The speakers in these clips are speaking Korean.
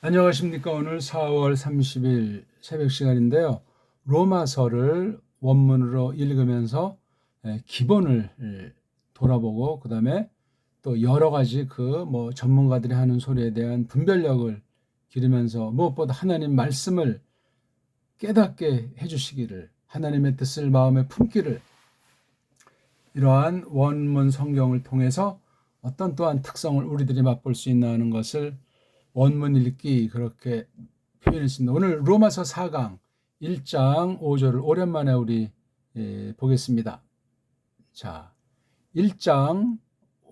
안녕하십니까. 오늘 4월 30일 새벽 시간인데요. 로마서를 원문으로 읽으면서 기본을 돌아보고 그다음에 또 여러 가지 전문가들이 하는 소리에 대한 분별력을 기르면서 무엇보다 하나님 말씀을 깨닫게 해주시기를, 하나님의 뜻을 마음에 품기를, 이러한 원문 성경을 통해서 어떤 또한 특성을 우리들이 맛볼 수 있나 하는 것을 원문 읽기 그렇게 표현했습니다. 오늘 로마서 4강 1장 5절을 오랜만에 우리 보겠습니다. 자, 1장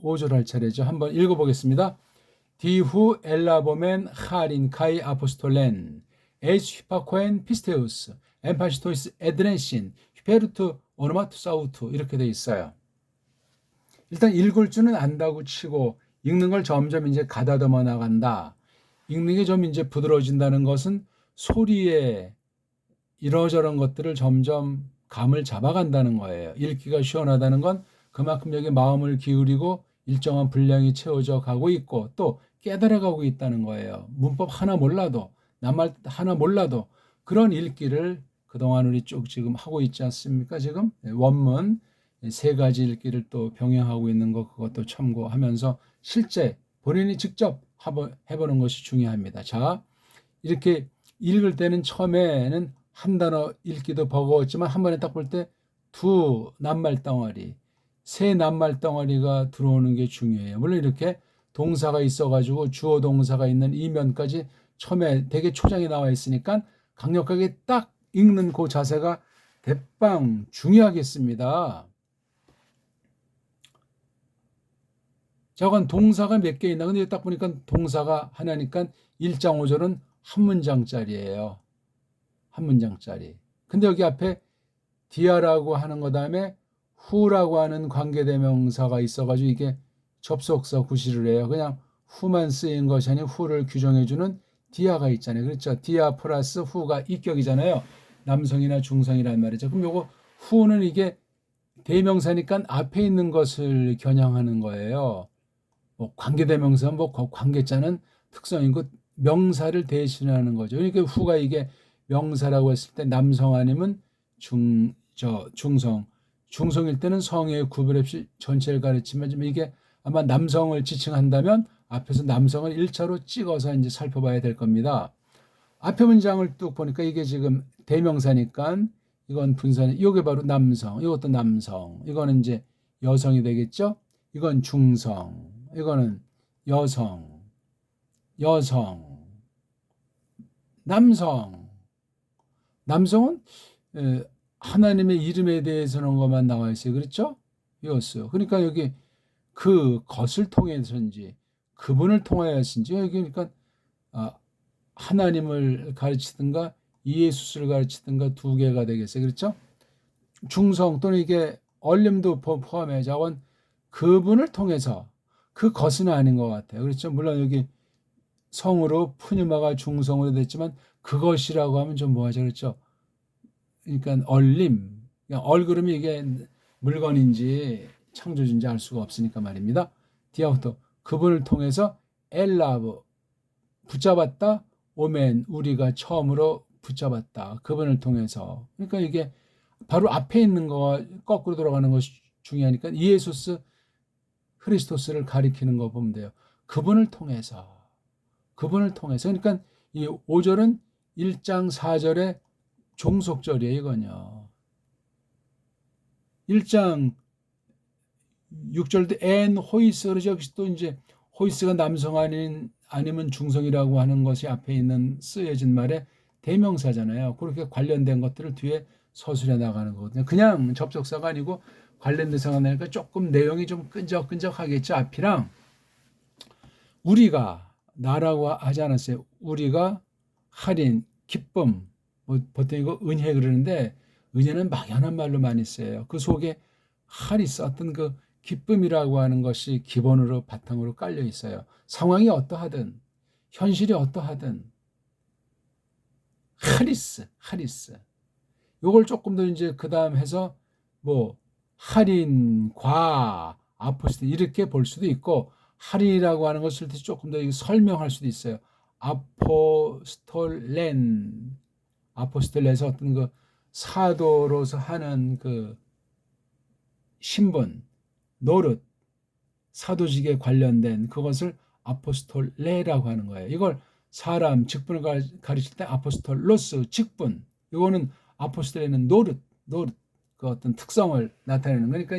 5절 할 차례죠. 한번 읽어보겠습니다. 디후 엘라보멘 하린 카이 아포스톨렌 에스 휘파코엔 피스테우스 엠파시토이스 에드렌신 휘페르투 오노마투사우투 이렇게 돼 있어요. 일단 읽을 줄은 안다고 치고 읽는 걸 점점 이제 가다듬어 나간다. 읽는 게 좀 이제 부드러워진다는 것은 소리에 이러저런 것들을 점점 감을 잡아간다는 거예요. 읽기가 시원하다는 건 그만큼 여기 마음을 기울이고 일정한 분량이 채워져 가고 있고 또 깨달아가고 있다는 거예요. 문법 하나 몰라도 낱말 하나 몰라도 그런 읽기를 그동안 우리 쭉 지금 하고 있지 않습니까? 지금 원문 세 가지 읽기를 또 병행하고 있는 거 그것도 참고하면서 실제 본인이 직접 해보는 것이 중요합니다. 자, 이렇게 읽을 때는 처음에는 한 단어 읽기도 버거웠지만 한 번에 딱 볼 때 두 낱말 덩어리, 세 낱말 덩어리가 들어오는 게 중요해요. 물론 이렇게 동사가 있어가지고 주어 동사가 있는 이면까지 처음에 되게 초장에 나와 있으니까 강력하게 딱 읽는 그 자세가 대빵 중요하겠습니다. 저건 동사가 몇 개 있나? 근데 딱 보니까 동사가 하나니까 1장 5절은 한 문장짜리예요. 한 문장짜리. 근데 여기 앞에 디아라고 하는 거 다음에 후라고 하는 관계대명사가 있어가지고 이게 접속사 구실을 해요. 그냥 후만 쓰인 것이 아닌 후를 규정해주는 디아가 있잖아요. 그렇죠? 디아 플러스 후가 이격이잖아요. 남성이나 중성이란 말이죠. 그럼 요거 후는 이게 대명사니까 앞에 있는 것을 겨냥하는 거예요. 관계대명사, 관계자는 특성이고 명사를 대신하는 거죠. 그러니까 후가 이게 명사라고 했을 때 남성 아니면 중성. 중성일 때는 성의 구별 없이 전체를 가르치면 이게 아마 남성을 지칭한다면 앞에서 남성을 1차로 찍어서 이제 살펴봐야 될 겁니다. 앞에 문장을 뚝 보니까 이게 지금 대명사니까 이건 분산, 이게 바로 남성, 이것도 남성, 이거는 이제 여성이 되겠죠? 이건 중성, 이거는 여성, 남성. 남성은 하나님의 이름에 대해서는 것만 나와 있어요. 그렇죠? 이었어요. 그러니까 여기 그 것을 통해서인지 그분을 통하여서인지 여기 그러니까 하나님을 가르치든가 예수를 가르치든가 두 개가 되겠어요. 그렇죠? 중성 또는 이게 얼림도 포함해 자원 그분을 통해서 그 것은 아닌 것 같아요. 그렇죠? 물론 여기 성으로 푸니마가 중성으로 됐지만 그것이라고 하면 좀 뭐하죠? 그렇죠? 그러니까 얼림, 얼그름이 이게 물건인지 창조주인지 알 수가 없으니까 말입니다. 디아우토 그분을 통해서 엘라브 붙잡았다. 오멘 우리가 처음으로 붙잡았다. 그분을 통해서. 그러니까 이게 바로 앞에 있는 거와 거꾸로 돌아가는 것이 중요하니까 예수스 크리스토스를 가리키는 거 보면 돼요. 그분을 통해서. 그러니까 이 5절은 1장 4절의 종속절이에요. 이건요. 1장 6절도 엔 호이스 그러죠. 또 이제 호이스가 남성 아니면 중성이라고 하는 것이 앞에 있는 쓰여진 말에 대명사잖아요. 그렇게 관련된 것들을 뒤에 서술해 나가는 거거든요. 그냥 접속사가 아니고 관련 대사가 나니까 조금 내용이 좀 끈적끈적하겠죠. 앞이랑 우리가 나라고 하지 않았어요. 우리가 할인, 기쁨, 보통 이거 은혜 그러는데 은혜는 막연한 말로 많이 써요. 그 속에 하리스 어떤 그 기쁨이라고 하는 것이 기본으로 바탕으로 깔려 있어요. 상황이 어떠하든 현실이 어떠하든 하리스. 요걸 조금 더 이제 그다음 해서 할인과 아포스트 이렇게 볼 수도 있고 할인이라고 하는 것을 조금 더 설명할 수도 있어요. 아포스톨렌, 아포스톨레에서 어떤 그 사도로서 하는 그 신분, 노릇, 사도직에 관련된 그것을 아포스톨레라고 하는 거예요. 이걸 사람 직분을 가르칠 때 아포스톨로스 직분, 이거는 아포스톨레는 노릇 그 어떤 특성을 나타내는 거니까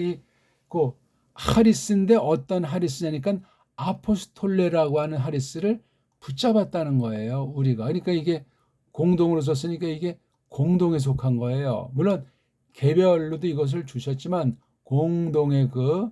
그 하리스인데 어떤 하리스냐니까 아포스톨레라고 하는 하리스를 붙잡았다는 거예요. 우리가. 그러니까 이게 공동으로 썼으니까 이게 공동에 속한 거예요. 물론 개별로도 이것을 주셨지만 공동의 그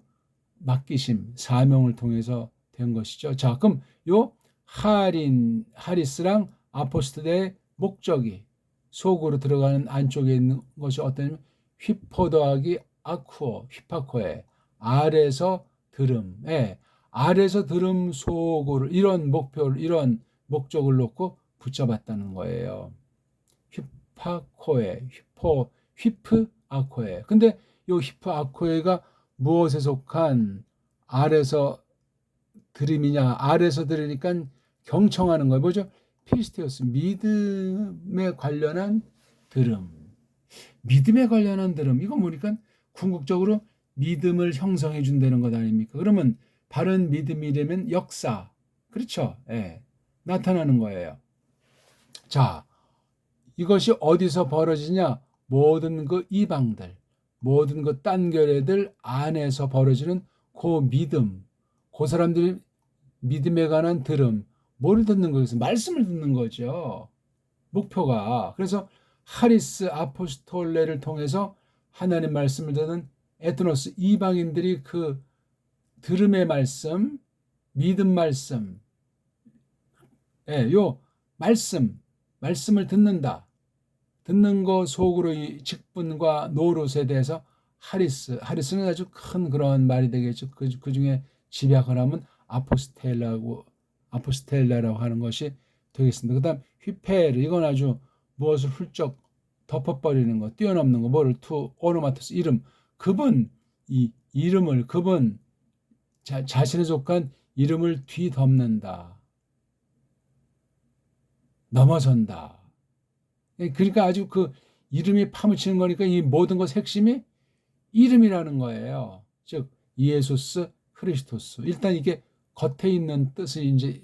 맡기심, 사명을 통해서 된 것이죠. 자, 그럼 요 하리스랑 아포스톨의 목적이 속으로 들어가는 안쪽에 있는 것이 어떠냐면 휘포 더하기 아쿠어, 휘파코에 아래서 들음에 아래서 들음 속으로 이런 목표를 이런 목적을 놓고 붙잡았다는 거예요. 휘파코에 휘프 아코에. 근데 요 휘프 아코에가 무엇에 속한 아래서 들음이냐? 아래서 들으니까 경청하는 거예요. 뭐죠? 피스테오스, 믿음에 관련한 들음. 믿음에 관련한 들음. 이거 보니까 궁극적으로 믿음을 형성해 준다는 것 아닙니까? 그러면 바른 믿음이라면 역사. 그렇죠? 예. 나타나는 거예요. 자, 이것이 어디서 벌어지냐? 모든 그 이방들, 모든 그 딴교회들 안에서 벌어지는 그 믿음, 그 사람들이 믿음에 관한 들음, 뭘 듣는 거겠어? 말씀을 듣는 거죠. 목표가. 그래서 하리스 아포스톨레를 통해서 하나님 말씀을 듣는 에트노스 이방인들이 그 들음의 말씀, 믿음 말씀, 예, 요 말씀을 듣는다. 듣는 거 속으로 이 직분과 노릇에 대해서 하리스는 아주 큰 그런 말이 되겠죠. 그 중에 집약을 하면 아포스텔라라고 하는 것이 되겠습니다. 그다음 휘페르, 이건 아주 무엇을 훌쩍 덮어버리는 거, 뛰어넘는 거, 뭐를 오노마토스 이름, 그분 이 이름을 그분 자신에 속한 이름을 뒤덮는다, 넘어선다. 그러니까 아주 그 이름이 파묻히는 거니까 이 모든 것 핵심이 이름이라는 거예요. 즉 이에소스 크리스토스. 일단 이게 겉에 있는 뜻을 이제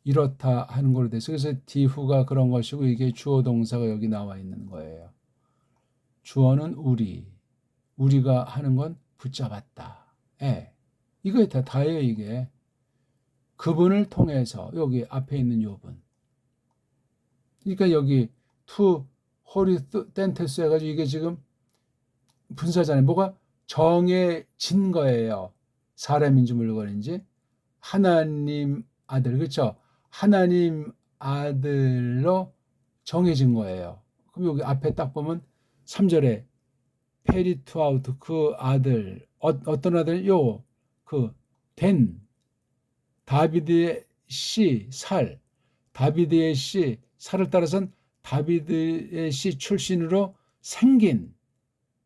이렇다 하는 걸로 돼서 그래서 디후가 그런 것이고 이게 주어 동사가 여기 나와 있는 거예요. 주어는 우리가 하는 건 붙잡았다. 예. 이거에 다예요, 이게. 그분을 통해서 여기 앞에 있는 요분. 그러니까 여기 투 호리텐테스 해가지고 이게 지금 분사잖아요. 뭐가 정해진 거예요. 사람인지 물건인지. 하나님 아들, 그렇죠? 하나님 아들로 정해진 거예요. 그럼 여기 앞에 딱 보면 3절에 페리투아우트, 그 아들, 어떤 아들? 다비드의 씨, 다비드의 씨, 살을 따라선 다비드의 씨 출신으로 생긴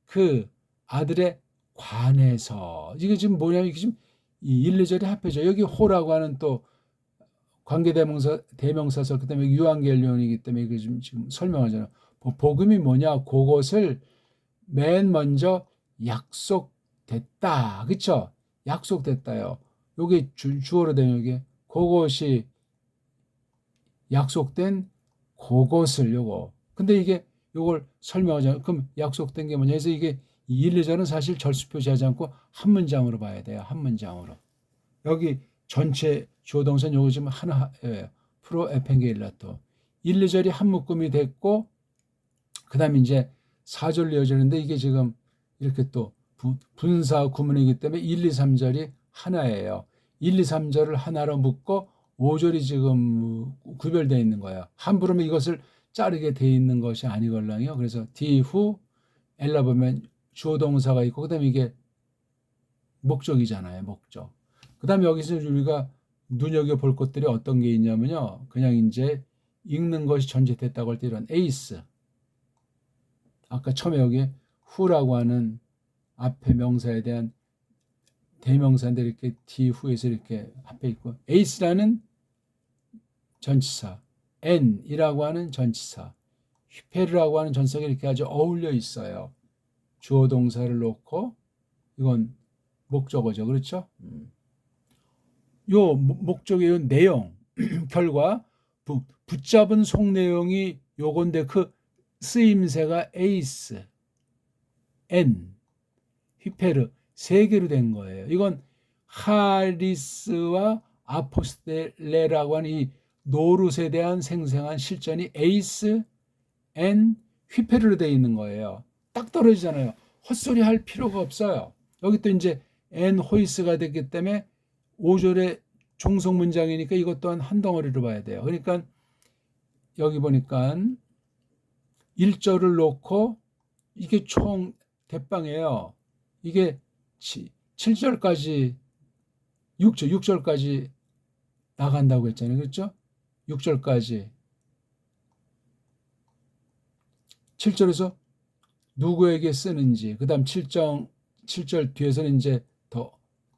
그 아들의 관해서. 이게 지금 뭐냐면 이게 지금 이 1, 2절이 합해져. 여기 호라고 하는 또 대명사서 그다음에 유한겔리온이기 때문에 이게 지금 설명하잖아요. 복음이 뭐냐? 그것을 맨 먼저 약속됐다. 그렇죠? 약속됐다요. 요게 주어로 된 요게 그것이 약속된 그것을 요거. 근데 이게 요걸 설명하잖아요. 그럼 약속된 게 뭐냐? 그래서 이게 1, 2절은 사실 절수 표시하지 않고 한 문장으로 봐야 돼요. 한 문장으로. 여기 전체 주어 동사는 요거 지금 하나 프로 에펜게일라토. 1, 2절이 한 묶음이 됐고 그다음에 이제 4절로 이어지는데 이게 지금 이렇게 또 분사 구문이기 때문에 1, 2, 3절이 하나예요. 1, 2, 3절을 하나로 묶고 5절이 지금 구별되어 있는 거예요. 함부로 이것을 자르게 되어 있는 것이 아니걸랑요. 그래서 뒤후 엘라 보면 주어 동사가 있고 그다음에 이게 목적이잖아요. 목적. 그다음에 여기서 우리가 눈여겨볼 것들이 어떤 게 있냐면요. 그냥 이제 읽는 것이 전제됐다고 할 때 이런 에이스. 아까 처음에 여기 후라고 하는 앞에 명사에 대한 대명사인데 이렇게 뒤후에서 이렇게 앞에 있고 에이스라는 전치사, n이라고 하는 전치사, 휘페르라고 하는 전치사가 이렇게 아주 어울려 있어요. 주어 동사를 놓고 이건 목적어죠. 그렇죠? 요 목적의 요 내용 결과 붙잡은 속 내용이 요건데 그 쓰임새가 에이스, 엔, 휘페르 세 개로 된 거예요. 이건 하리스와 아포스텔레라고 하는 이 노룻에 대한 생생한 실전이 에이스, 엔, 휘페르로 되어 있는 거예요. 딱 떨어지잖아요. 헛소리 할 필요가 없어요. 여기 또 이제 엔 호이스가 됐기 때문에 5절의 종속 문장이니까 이것 또한 한 덩어리로 봐야 돼요. 그러니까 여기 보니까 1절을 놓고 이게 총 대빵이에요. 이게 7절까지 6절까지 나간다고 했잖아요. 그렇죠? 6절까지 7절에서 누구에게 쓰는지 그 다음 7절 뒤에서는 이제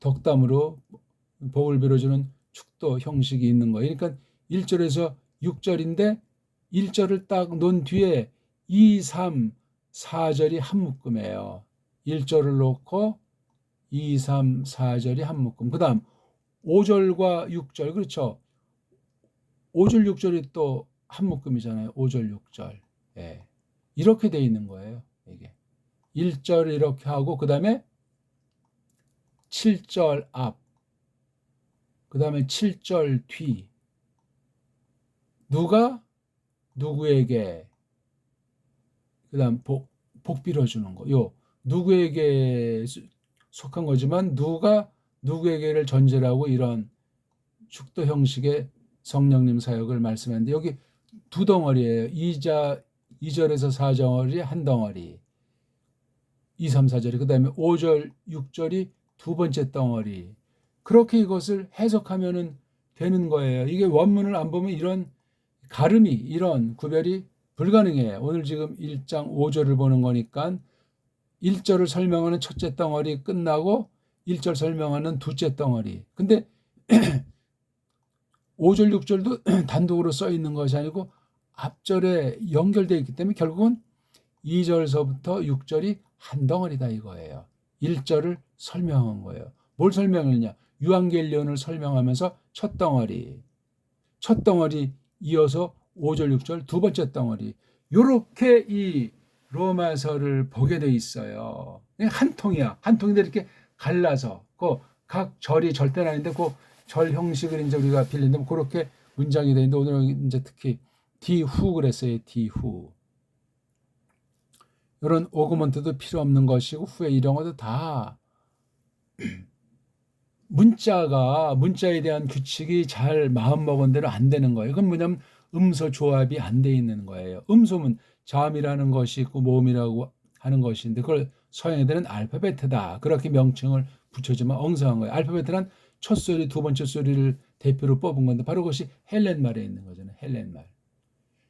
덕담으로 복을 빌어주는 축도 형식이 있는 거예요. 그러니까 1절에서 6절인데 1절을 딱 놓은 뒤에 2, 3, 4절이 한 묶음이에요. 1절을 놓고 2, 3, 4절이 한 묶음. 그 다음 5절과 6절 그렇죠. 5절 6절이 또 한 묶음이잖아요. 5절 6절. 예. 이렇게 돼 있는 거예요. 이게 1절 이렇게 하고 그 다음에 7절 앞, 그 다음에 7절 뒤. 누가 누구에게, 그 다음 복 빌어주는 거. 요 누구에게 속한 거지만 누가 누구에게를 전제로 하고 이런 축도 형식의 성령님 사역을 말씀하는데 여기 두 덩어리예요. 2절에서 4절이 한 덩어리, 2, 3, 4절이, 그 다음에 5절, 6절이 두 번째 덩어리. 그렇게 이것을 해석하면 되는 거예요. 이게 원문을 안 보면 이런 가름이, 이런 구별이 불가능해요. 오늘 지금 1장 5절을 보는 거니까 1절을 설명하는 첫째 덩어리 끝나고 1절 설명하는 둘째 덩어리. 근데 5절, 6절도 단독으로 써 있는 것이 아니고 앞절에 연결되어 있기 때문에 결국은 2절서부터 6절이 한 덩어리다 이거예요. 1절을 설명한 거예요. 뭘 설명했냐? 유한겔리온을 설명하면서 첫 덩어리 이어서 5절, 6절 두 번째 덩어리. 요렇게 이 로마서를 보게 돼 있어요. 한 통이야. 한 통인데 이렇게 갈라서 각 절이 절대는 아닌데 그 절 형식을 이제 우리가 빌린다면 그렇게 문장이 되는데 오늘은 이제 특히 디후 그랬어요. 디후. 이런 오그먼트도 필요 없는 것이고 후에 이런 것도 다 문자에 대한 규칙이 잘 마음먹은 대로 안 되는 거예요. 그건 뭐냐면 음소 조합이 안 돼 있는 거예요. 음소문 자음이라는 것이 있고 모음이라고 하는 것인데 그걸 서양 애들은 알파벳이다. 그렇게 명칭을 붙여주면 엉성한 거예요. 알파벳은 첫 소리, 두 번째 소리를 대표로 뽑은 건데 바로 그것이 헬렌말에 있는 거잖아요. 헬렌말.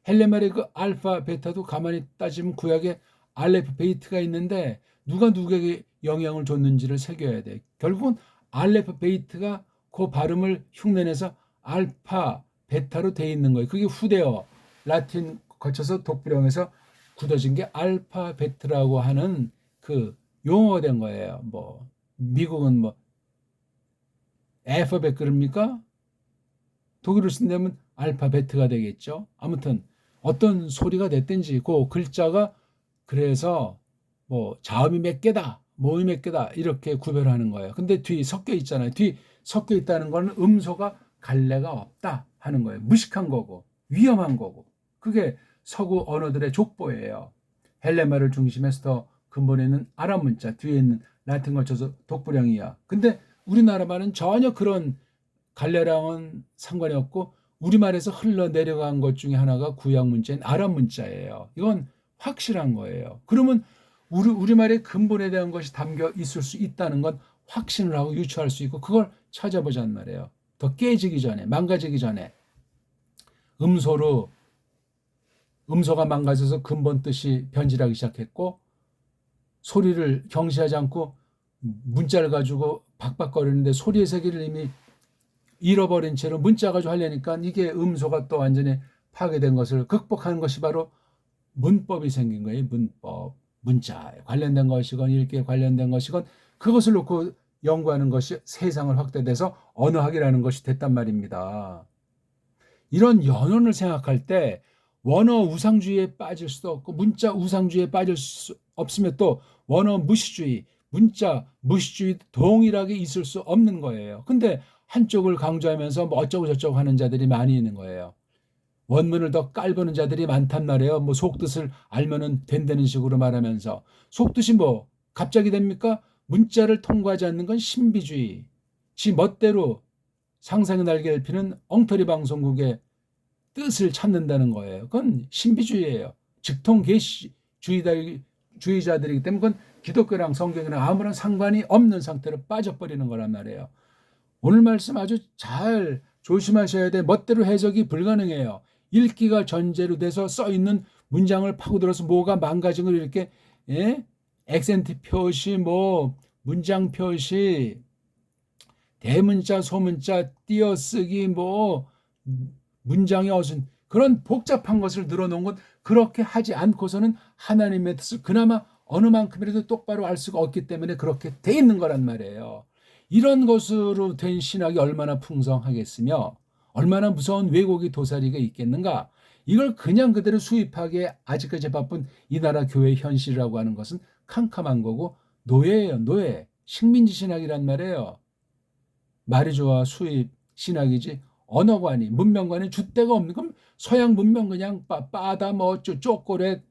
헬렌말의 그 알파, 베타도 가만히 따지면 구약에 알레프, 베이트가 있는데 누가 누구에게 영향을 줬는지를 새겨야 돼. 결국은 알레프, 베이트가 그 발음을 흉내내서 알파, 베타로 돼 있는 거예요. 그게 후대어, 라틴 거쳐서 독불형에서 굳어진 게 알파베트라고 하는 그 용어가 된 거예요. 뭐 미국은 뭐 알파벳 그럽니까? 독일을 쓴다면 알파베트가 되겠죠. 아무튼 어떤 소리가 됐든지 그 글자가 그래서 뭐 자음이 몇 개다, 모음이 몇 개다 이렇게 구별하는 거예요. 근데 뒤 섞여 있잖아요. 뒤 섞여 있다는 거는 음소가 갈래가 없다 하는 거예요. 무식한 거고 위험한 거고. 그게 서구 언어들의 족보예요. 헬레말을 중심해서 더 근본에 있는 아랍 문자, 뒤에 있는 라틴 거쳐서 독불형이야. 근데 우리나라 말은 전혀 그런 갈래랑은 상관이 없고 우리말에서 흘러내려간 것 중에 하나가 구약 문자인 아랍 문자예요. 이건 확실한 거예요. 그러면 우리말의 근본에 대한 것이 담겨 있을 수 있다는 건 확신을 하고 유추할 수 있고 그걸 찾아보자는 말이에요. 더 깨지기 전에, 망가지기 전에. 음소가 망가져서 근본 뜻이 변질하기 시작했고 소리를 경시하지 않고 문자를 가지고 박박거리는데 소리의 세계를 이미 잃어버린 채로 문자 가지고 하려니까 이게 음소가 또 완전히 파괴된 것을 극복하는 것이 바로 문법이 생긴 거예요. 문법. 문자에 관련된 것이건 읽기에 관련된 것이건 그것을 놓고 연구하는 것이 세상을 확대돼서 언어학이라는 것이 됐단 말입니다. 이런 연원을 생각할 때 원어 우상주의에 빠질 수도 없고 문자 우상주의에 빠질 수 없으며 또 원어 무시주의, 문자 무시주의 동일하게 있을 수 없는 거예요. 근데 한쪽을 강조하면서 뭐 어쩌고 저쩌고 하는 자들이 많이 있는 거예요. 원문을 더 깔보는 자들이 많단 말이에요. 뭐 속뜻을 알면은 된다는 식으로 말하면서 속뜻이 뭐 갑자기 됩니까? 문자를 통과하지 않는 건 신비주의. 지 멋대로 상상의 날개를 피는 엉터리 방송국의 뜻을 찾는다는 거예요. 그건 신비주의예요. 즉통계시주의자들이기 때문에 그건 기독교랑 성경이랑 아무런 상관이 없는 상태로 빠져버리는 거란 말이에요. 오늘 말씀 아주 잘 조심하셔야 돼. 멋대로 해석이 불가능해요. 읽기가 전제로 돼서 써있는 문장을 파고들어서 뭐가 망가진 걸 이렇게 액센트 표시, 뭐 문장 표시, 대문자, 소문자, 띄어쓰기, 뭐 문장의 어순 그런 복잡한 것을 늘어놓은 것 그렇게 하지 않고서는 하나님의 뜻을 그나마 어느 만큼이라도 똑바로 알 수가 없기 때문에 그렇게 돼 있는 거란 말이에요. 이런 것으로 된 신학이 얼마나 풍성하겠으며 얼마나 무서운 왜곡이 도사리가 있겠는가. 이걸 그냥 그대로 수입하기에 아직까지 바쁜 이 나라 교회 현실이라고 하는 것은 캄캄한 거고 노예예요. 노예. 식민지 신학이란 말이에요. 말이 좋아 수입 신학이지 언어관이 문명관이 줏대가 없는 그럼 서양 문명 그냥 바다 뭐 초콜릿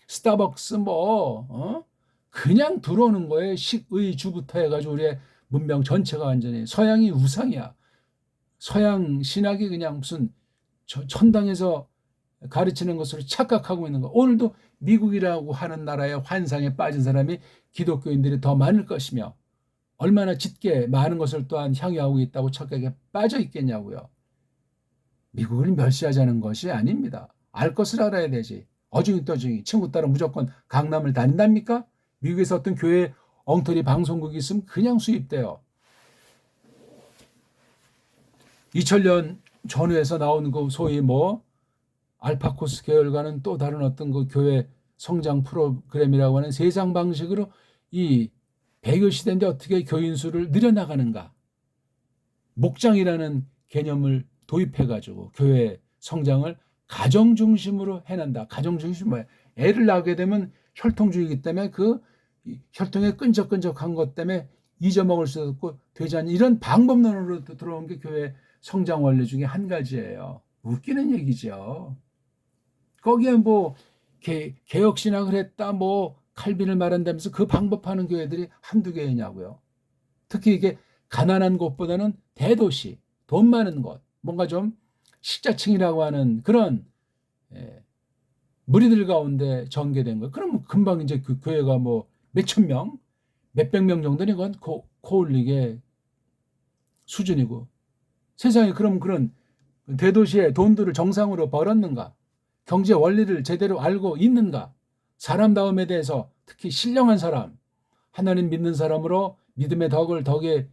스타벅스 뭐 그냥 들어오는 거예요. 식의 주부터 해가지고 우리의 문명 전체가 완전히 서양이 우상이야. 서양 신학이 그냥 무슨 천당에서 가르치는 것으로 착각하고 있는 거. 오늘도 미국이라고 하는 나라의 환상에 빠진 사람이 기독교인들이 더 많을 것이며 얼마나 짙게 많은 것을 또한 향유하고 있다고 착각에 빠져 있겠냐고요. 미국을 멸시하자는 것이 아닙니다. 알 것을 알아야 되지. 어중이 떠중이 친구 따라 무조건 강남을 다닌답니까? 미국에서 어떤 교회 엉터리 방송국이 있으면 그냥 수입돼요. 2000년 전후에서 나오는 그 소위 뭐 알파코스 계열과는 또 다른 어떤 그 교회 성장 프로그램이라고 하는 세상 방식으로 이 배교 시대인데 어떻게 교인 수를 늘려나가는가. 목장이라는 개념을 도입해가지고 교회 성장을 가정 중심으로 해낸다. 가정 중심 뭐야? 애를 낳게 되면 혈통주의이기 때문에 그 혈통에 끈적끈적한 것 때문에 잊어먹을 수 없고 되지 않는 이런 방법론으로 들어온 게 교회 성장 원리 중에 한 가지예요. 웃기는 얘기죠. 거기에 뭐 개혁신학을 했다 뭐 칼빈을 말한다면서 그 방법하는 교회들이 한두 개냐고요. 특히 이게 가난한 곳보다는 대도시, 돈 많은 곳, 뭔가 좀 식자층이라고 하는 그런 무리들 가운데 전개된 거예요. 그럼 금방 이제 그 교회가 뭐 몇천 명, 몇백 명 정도는 이건 코올리게 수준이고 세상에 그럼 그런 대도시의 돈들을 정상으로 벌었는가? 경제 원리를 제대로 알고 있는가? 사람다움에 대해서 특히 신령한 사람, 하나님 믿는 사람으로 믿음의 덕에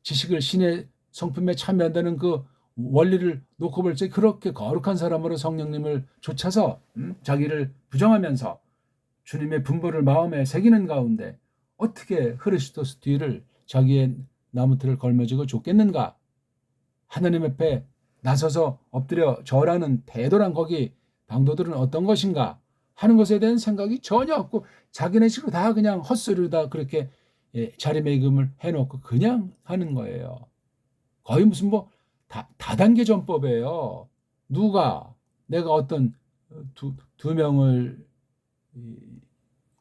지식을 신의 성품에 참여한다는 그 원리를 놓고 볼 때 그렇게 거룩한 사람으로 성령님을 좇아서 자기를 부정하면서 주님의 분보를 마음에 새기는 가운데 어떻게 흐르시토스 뒤를 자기의 나무틀을 걸머쥐고 줬겠는가? 하나님 앞에 나서서 엎드려 절하는 대도란 거기 방도들은 어떤 것인가 하는 것에 대한 생각이 전혀 없고 자기네 식으로 다 그냥 헛소리로 다 그렇게 자리매김을 해놓고 그냥 하는 거예요. 거의 무슨 뭐 다단계 전법이에요. 누가 내가 어떤 두 명을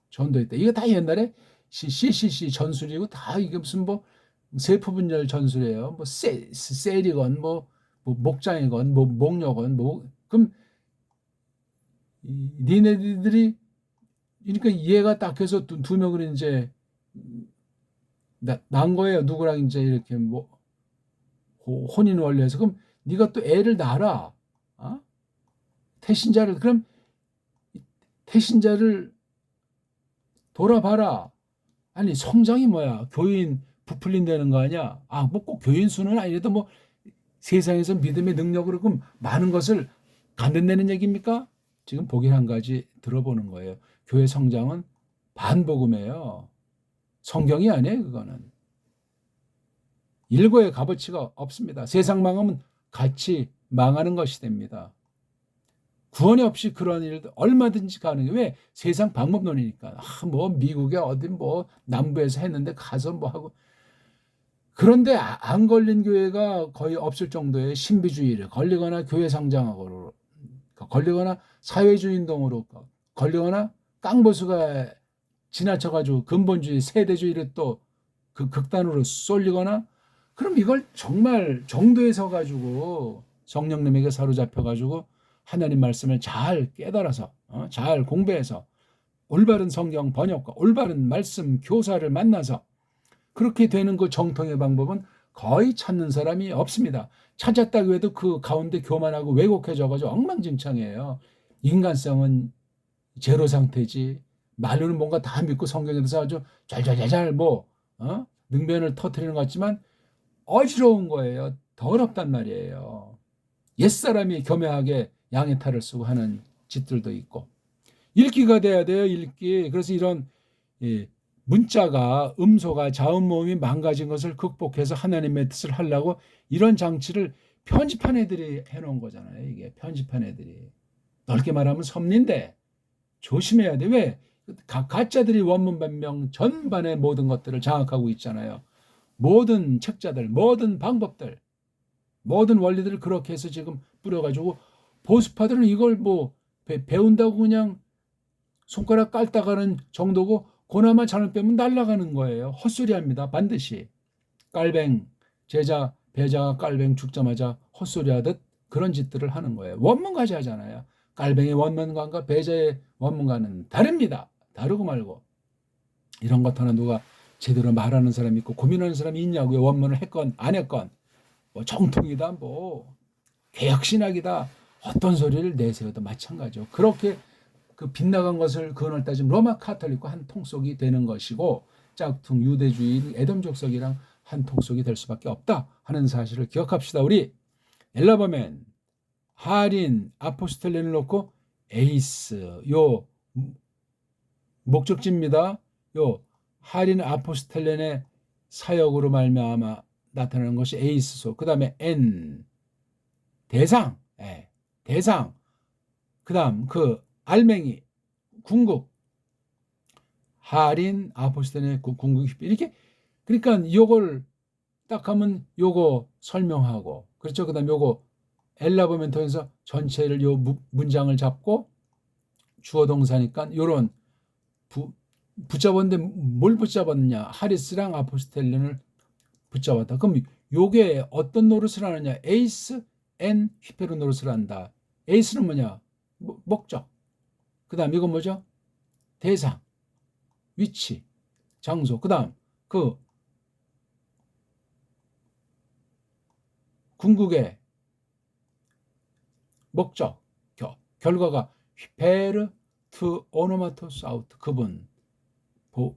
전도했다. 이거 다 옛날에 CCC 전술이고 다 이게 무슨 뭐 세포분열 전술이에요. 뭐 셀이건 뭐 목장이건 뭐 목녀건 뭐 그럼 니네들이 그러니까 이해가 딱 해서 두 명을 이제 난 거예요. 누구랑 이제 이렇게 뭐 혼인 원리에서 그럼 네가 또 애를 낳아라. 태신자를 그럼 태신자를 돌아봐라. 아니 성장이 뭐야? 교인 부풀린다는 거 아니야. 뭐 꼭 교인 수는 아니라도 뭐 세상에서 믿음의 능력으로 그럼 많은 것을 갖는다는 얘기입니까? 지금 보긴 한 가지 들어보는 거예요. 교회 성장은 반복음이에요. 성경이 아니에요, 그거는. 일고의 값어치가 없습니다. 세상 망하면 같이 망하는 것이 됩니다. 구원이 없이 그런 일도 얼마든지 가능해요. 왜? 세상 방법론이니까. 뭐 미국에 어디 뭐 남부에서 했는데 가서 뭐 하고. 그런데 안 걸린 교회가 거의 없을 정도의 신비주의를 걸리거나 교회 성장하고 걸리거나 사회주의 운동으로 걸리거나 깡보수가 지나쳐가지고 근본주의 세대주의를 또 그 극단으로 쏠리거나 그럼 이걸 정말 정도에 서가지고 성령님에게 사로잡혀가지고 하나님 말씀을 잘 깨달아서 잘 공부해서 올바른 성경 번역과 올바른 말씀 교사를 만나서 그렇게 되는 그 정통의 방법은 거의 찾는 사람이 없습니다. 찾았다고 해도 그 가운데 교만하고 왜곡해져가지고 엉망진창이에요. 인간성은 제로 상태지. 말로는 뭔가 다 믿고 성경에 대해서 아주 잘잘잘잘 능변을 터뜨리는 것 같지만 어지러운 거예요. 더럽단 말이에요. 옛사람이 교묘하게 양의 탈을 쓰고 하는 짓들도 있고. 읽기가 돼야 돼요. 읽기. 그래서 이런 문자가 음소가 자음모음이 망가진 것을 극복해서 하나님의 뜻을 하려고 이런 장치를 편집한 애들이 해놓은 거잖아요. 이게 편집한 애들이. 넓게 말하면 섭리인데 조심해야 돼. 왜? 가짜들이 원문 변명 전반의 모든 것들을 장악하고 있잖아요. 모든 책자들, 모든 방법들, 모든 원리들을 그렇게 해서 지금 뿌려가지고 보수파들은 이걸 뭐 배운다고 그냥 손가락 깔다가는 정도고 고나마 잘못 빼면 날아가는 거예요. 헛소리합니다. 반드시. 깔뱅, 제자, 배자가 깔뱅 죽자마자 헛소리하듯 그런 짓들을 하는 거예요. 원문가지 하잖아요. 깔뱅의 원문가과 배자의 원문가는 다릅니다. 다르고 말고. 이런 것 하나 누가 제대로 말하는 사람이 있고 고민하는 사람이 있냐고요. 원문을 했건 안 했건. 뭐 정통이다 뭐 개혁신학이다. 어떤 소리를 내세워도 마찬가지죠. 그렇게 그 빗나간 것을 근원을 따지면 로마 카톨릭과 한 통속이 되는 것이고 짝퉁 유대주의 에돔족속이랑 한 통속이 될 수밖에 없다 하는 사실을 기억합시다. 우리 엘라버맨, 하린, 아포스텔렌을 놓고 에이스 요 목적지입니다. 요 하린 아포스텔렌의 사역으로 말미암아 나타나는 것이 에이스소. 그 다음에 N 대상, 대상. 그 다음 그 알맹이 궁극 하린 아포스텔렌의 궁극 이렇게 그러니까 요걸 딱 하면 요거 설명하고 그렇죠. 그 다음 요거 엘라버맨 통해서 전체를 요 문장을 잡고 주어 동사니까 요런 붙잡았는데 뭘 붙잡았느냐 하리스랑 아포스텔렌을 붙잡았다. 그럼 요게 어떤 노릇을 하느냐 에이스 앤 휘페로 노릇을 한다. 에이스는 뭐냐 목적. 그 다음 이건 뭐죠? 대상, 위치, 장소. 그 다음 그 궁극의 목적, 결과가 휘페르 투 오노마토스 아우트 그분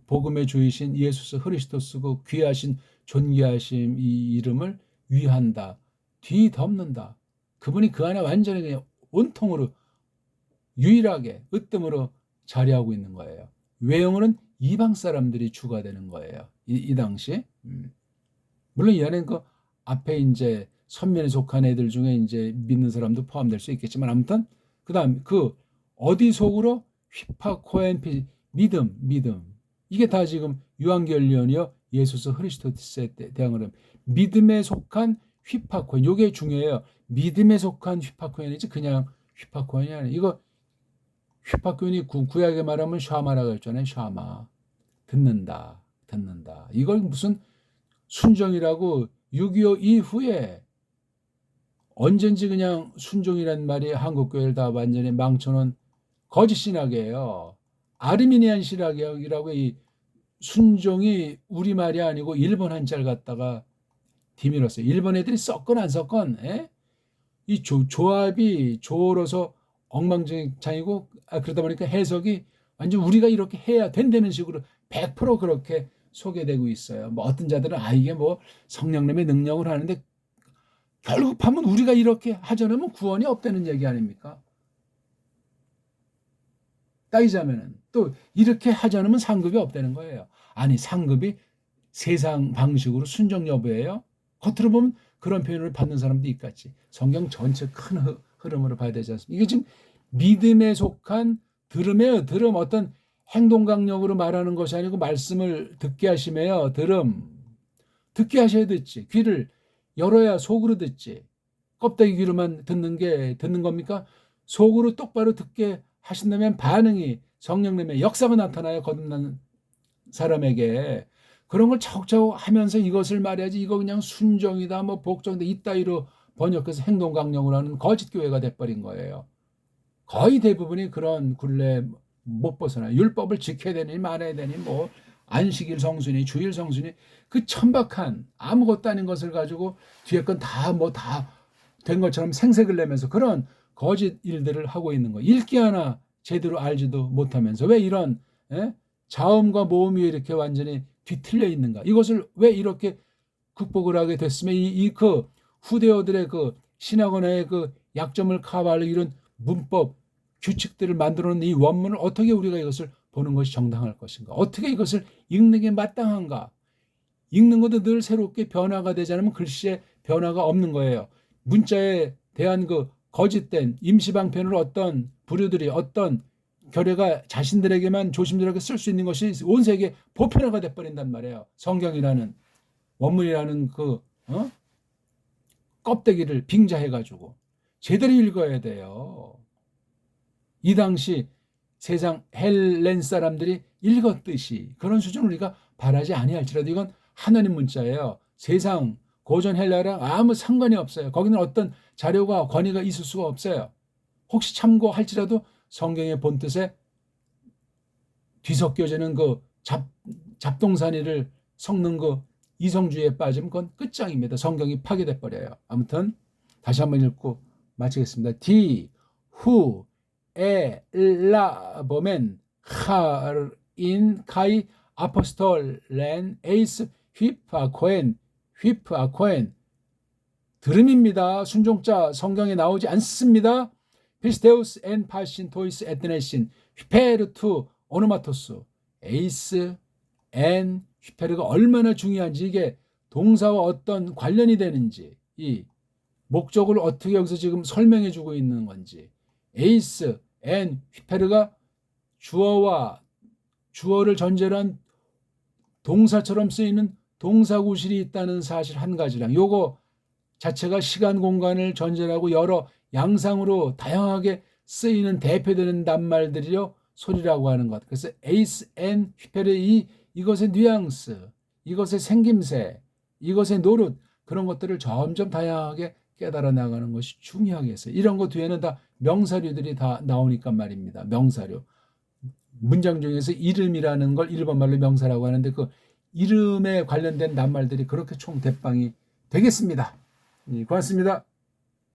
복음의 주이신 예수스 그리스도스 그 귀하신 존귀하신 이 이름을 위한다. 뒤덮는다. 그분이 그 안에 완전히 그냥 온통으로 유일하게 으뜸으로 자리하고 있는 거예요. 외형으로는 이방 사람들이 주가 되는 거예요. 이 당시. 물론 이 안에는 그 앞에 이제 선민에 속한 애들 중에 이제 믿는 사람도 포함될 수 있겠지만 아무튼 그다음 그 어디 속으로 휘파코엔 믿음 이게 다 지금 유한결론이요 예수스 흐리스도스에 대한 믿음에 속한 휘파코엔 이게 중요해요. 믿음에 속한 휘파코엔이지 그냥 휘파코엔이 아니에요. 이거 휘파코엔이 구약에 말하면 샤마라고 했잖아요. 샤마 듣는다. 이걸 무슨 순종이라고 6.25 이후에 언젠지 그냥 순종이란 말이 한국교회를 다 완전히 망쳐놓은 거짓 신학이에요. 아르미니안 신학이라고 이 순종이 우리말이 아니고 일본 한자를 갖다가 뒤밀었어요. 일본 애들이 섞건 안 섞건 이 조합이 조어로서 엉망진창이고 그러다 보니까 해석이 완전 우리가 이렇게 해야 된다는 식으로 100% 그렇게 소개되고 있어요. 뭐 어떤 자들은 이게 뭐 성령님의 능력을 하는데 결국 하면 우리가 이렇게 하자면 구원이 없다는 얘기 아닙니까? 따지자면은 또 이렇게 하자면 상급이 없다는 거예요. 아니 상급이 세상 방식으로 순종 여부예요? 겉으로 보면 그런 표현을 받는 사람도 있겠지. 성경 전체 큰 흐름으로 봐야 되지 않습니까? 이게 지금 믿음에 속한 들음이에요. 들음 어떤 행동 강령으로 말하는 것이 아니고 말씀을 듣게 하시며요. 들음. 듣게 하셔야 듣지. 귀를 열어야 속으로 듣지. 껍데기 귀로만 듣는 겁니까? 속으로 똑바로 듣게 하신다면 반응이 성령님의 역사가 나타나요. 거듭난 사람에게. 그런 걸 차곡차곡 하면서 이것을 말해야지 이거 그냥 순종이다 뭐 복종이다 이따위로 번역해서 행동 강령으로 하는 거짓 교회가 돼버린 거예요. 거의 대부분이 그런 굴레 못 벗어나요. 율법을 지켜야 되니 말아야 되니 뭐 안식일 성수니 주일 성수니 그 천박한 아무것도 아닌 것을 가지고 뒤에 건 다 뭐 다 된 것처럼 생색을 내면서 그런 거짓 일들을 하고 있는 거예요. 읽기 하나 제대로 알지도 못하면서 왜 이런 자음과 모음이 이렇게 완전히 뒤틀려 있는가? 이것을 왜 이렇게 극복을 하게 됐으면 그 후대어들의 그 신학원의 그 약점을 커버하려 이런 문법 규칙들을 만들어 놓은 이 원문을 어떻게 우리가 이것을 보는 것이 정당할 것인가? 어떻게 이것을 읽는 게 마땅한가? 읽는 것도 늘 새롭게 변화가 되지 않으면 글씨에 변화가 없는 거예요. 문자에 대한 그 거짓된 임시방편으로 어떤 부류들이 어떤 결례가 자신들에게만 조심스럽게 쓸 수 있는 것이 온 세계에 보편화가 돼버린단 말이에요. 성경이라는 원문이라는 그 껍데기를 빙자해가지고 제대로 읽어야 돼요. 이 당시 세상 헬렌 사람들이 읽었듯이 그런 수준을 우리가 바라지 아니할지라도 이건 하나님 문자예요. 세상 고전 헬라랑 아무 상관이 없어요. 거기는 어떤 자료가 권위가 있을 수가 없어요. 혹시 참고할지라도 성경의 본뜻에 뒤섞여지는 그 잡동사니를 섞는 그 이성주의에 빠지면 그건 끝장입니다. 성경이 파괴돼 버려요. 아무튼 다시 한번 읽고 마치겠습니다. 디, 후, 에, 라, 보멘, 카인, 카이, 아포스톨, 렌, 에이스, 휘파, 코엔, 휘파, 코엔. 들음입니다. 순종자 성경에 나오지 않습니다. 피스테우스 엔 파신 토이스 에드네신 휘페르투 오노마토스 에이스 엔 휘페르가 얼마나 중요한지 이게 동사와 어떤 관련이 되는지 이 목적을 어떻게 여기서 지금 설명해 주고 있는 건지 에이스 엔 휘페르가 주어를 전제로 한 동사처럼 쓰이는 동사구실이 있다는 사실 한 가지랑 요거 자체가 시간 공간을 전제하고 여러 양상으로 다양하게 쓰이는 대표되는 낱말들이요 소리라고 하는 것. 그래서 에이스 앤 휘페르 이것의 뉘앙스, 이것의 생김새, 이것의 노릇 그런 것들을 점점 다양하게 깨달아 나가는 것이 중요하겠어요. 이런 것 뒤에는 다 명사류들이 다 나오니까 말입니다. 명사류. 문장 중에서 이름이라는 걸 일본말로 명사라고 하는데 그 이름에 관련된 낱말들이 그렇게 총 대빵이 되겠습니다. 고맙습니다.